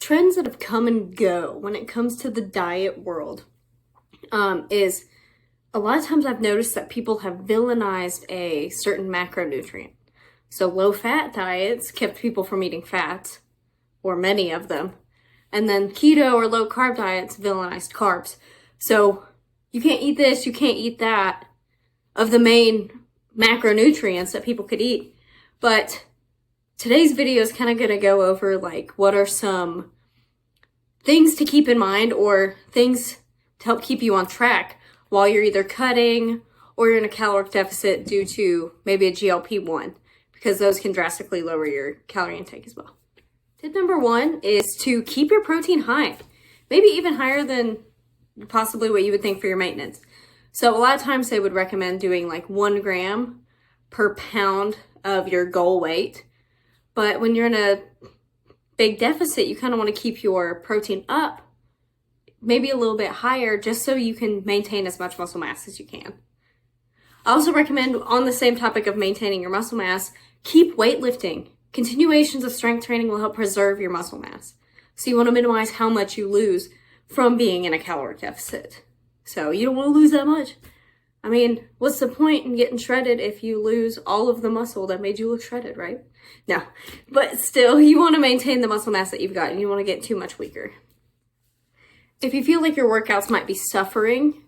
trends that have come and go when it comes to the diet world is a lot of times I've noticed that people have villainized a certain macronutrient. So low-fat diets kept people from eating fats, or many of them. And then keto or low-carb diets villainized carbs. So you can't eat this, you can't eat that of the main macronutrients that people could eat. But today's video is kind of going to go over like what are some things to keep in mind or things to help keep you on track while you're either cutting or you're in a caloric deficit due to maybe a GLP-1, because those can drastically lower your calorie intake as well. Tip number 1 is to keep your protein high, maybe even higher than possibly what you would think for your maintenance. So a lot of times they would recommend doing like 1 gram per pound of your goal weight. But when you're in a big deficit, you kind of want to keep your protein up, maybe a little bit higher, just so you can maintain as much muscle mass as you can. I also recommend, on the same topic of maintaining your muscle mass, keep weightlifting. Continuations of strength training will help preserve your muscle mass. So you want to minimize how much you lose from being in a caloric deficit. So you don't want to lose that much. I mean, what's the point in getting shredded if you lose all of the muscle that made you look shredded, right? No, but still, you want to maintain the muscle mass that you've got, and you want to get too much weaker. If you feel like your workouts might be suffering,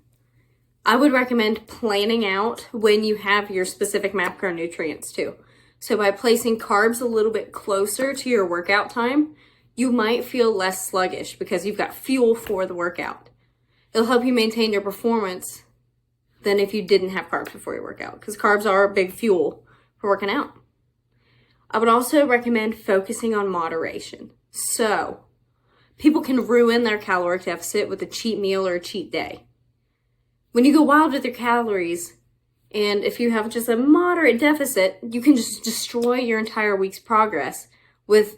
I would recommend planning out when you have your specific macronutrients too. So by placing carbs a little bit closer to your workout time, you might feel less sluggish because you've got fuel for the workout. It'll help you maintain your performance than if you didn't have carbs before your workout, because carbs are a big fuel for working out. I would also recommend focusing on moderation. So people can ruin their caloric deficit with a cheat meal or a cheat day. When you go wild with your calories, and if you have just a moderate deficit, you can just destroy your entire week's progress with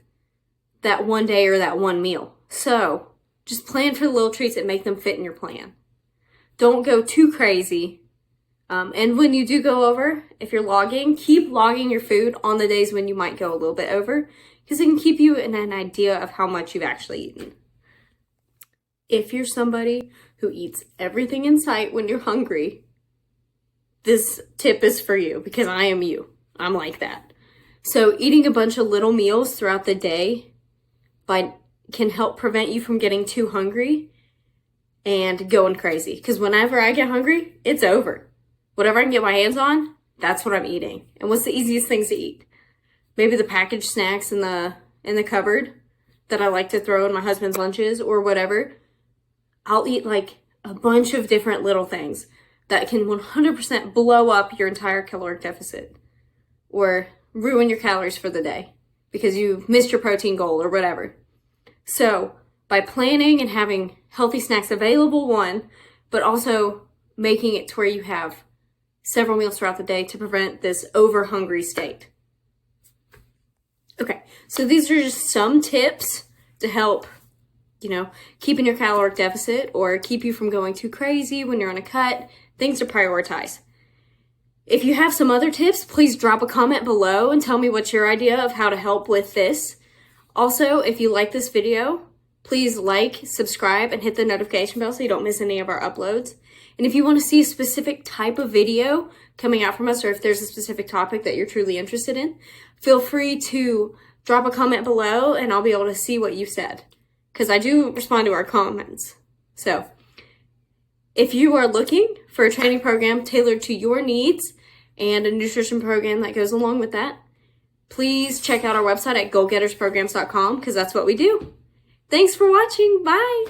that one day or that one meal. So just plan for the little treats that make them fit in your plan. Don't go too crazy. And when you do go over, if you're logging, keep logging your food on the days when you might go a little bit over, because it can keep you in an idea of how much you've actually eaten. If you're somebody who eats everything in sight when you're hungry, this tip is for you, because I am you. I'm like that. So eating a bunch of little meals throughout the day can help prevent you from getting too hungry and going crazy. Because whenever I get hungry, it's over. Whatever I can get my hands on, that's what I'm eating. And what's the easiest things to eat? Maybe the packaged snacks in the cupboard that I like to throw in my husband's lunches or whatever. I'll eat like a bunch of different little things that can 100% blow up your entire caloric deficit or ruin your calories for the day because you missed your protein goal or whatever. So by planning and having healthy snacks available, one, but also making it to where you have several meals throughout the day to prevent this over-hungry state. Okay, so these are just some tips to help, keep in your caloric deficit or keep you from going too crazy when you're on a cut, things to prioritize. If you have some other tips, please drop a comment below and tell me what's your idea of how to help with this. Also, if you like this video, please like, subscribe, and hit the notification bell so you don't miss any of our uploads. And if you want to see a specific type of video coming out from us, or if there's a specific topic that you're truly interested in, feel free to drop a comment below and I'll be able to see what you said, because I do respond to our comments. So if you are looking for a training program tailored to your needs and a nutrition program that goes along with that, please check out our website at goalgettersprograms.com, because that's what we do. Thanks for watching. Bye.